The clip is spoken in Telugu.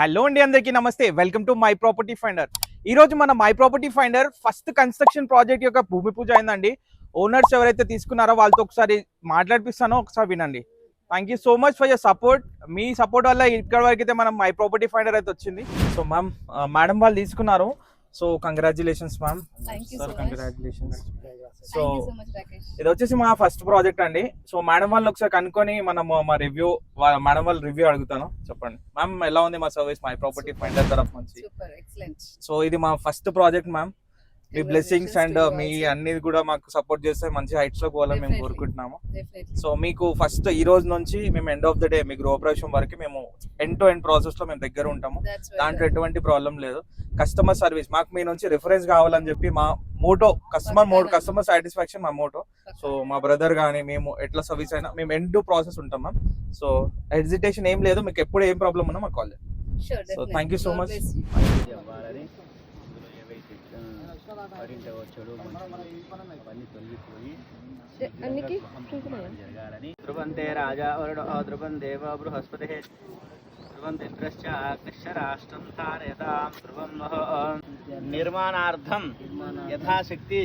హలో అండి, అందరికీ నమస్తే. Welcome to my property finder. ఈ రోజు మన my property finder first construction project యొక్క భూమి పూజ అయిందండి. ఓనర్స్ ఎవరైతే తీసుకున్నారో వాళ్ళతో ఒకసారి మాట్లాడిపిస్తానో ఒకసారి వినండి. Thank you so much for your support. Me support వల్ల ఇక్కడ వరకు అయితే మనం మై ప్రాపర్టీ ఫైండర్ అయితే వచ్చింది. సో మ్యామ్, మేడం వాళ్ళు తీసుకున్నారు. So congratulations ma'am. Sir congratulations. So ఇది వచ్చేసి మా ఫస్ట్ ప్రాజెక్ట్ అండి. సో మేడం వాళ్ళని ఒకసారి కనుక్కొని మనం మా రివ్యూ, మేడం వాళ్ళ రివ్యూ అడుగుతాను. చెప్పండి మ్యామ్, ఎలా ఉంది మా సర్వీస్ మై ప్రాపర్టీ ఫైండర్ తరఫు నుంచి? సో ఇది మా ఫస్ట్ ప్రాజెక్ట్ మ్యామ్. మీ బ్లెస్సింగ్స్ అండ్ మీ అన్ని కూడా మాకు సపోర్ట్ చేస్తే మంచి హైట్స్ లో పోవాలని మేము కోరుకుంటున్నాము. సో మీకు ఫస్ట్ ఈ రోజు నుంచి మేము ఎండ్ ఆఫ్ ద డే మీ గృహప్రవేశం వరకు మేము ఎండ్ టు ఎండ్ ప్రాసెస్ లో మేము దగ్గర ఉంటాము. దాంట్లో ఎటువంటి ప్రాబ్లం లేదు. కస్టమర్ సర్వీస్ మాకు మీ నుంచి రిఫరెన్స్ కావాలని చెప్పి మా మోటో కస్టమర్ సాటిస్ఫాక్షన్ మా మోటో. సో మా బ్రదర్ కానీ మేము ఎట్లా సర్వీస్ అయినా మేము ఎండ్ టు ప్రాసెస్ ఉంటాం మ్యామ్. సో హెజిటేషన్ ఏం లేదు. మీకు ఎప్పుడు ఏం ప్రాబ్లం ఉన్నా మాకు కాల్ చేయండి. So thank you so much. ధ్రువంతే రాజా ధ్రువం దేవ బృహస్పతి ధ్రువంతిష్టాగ్నిశ్చరాష్ట్రం ధారయతాం ధ్రువం నిర్మాణార్థం యథాశక్తి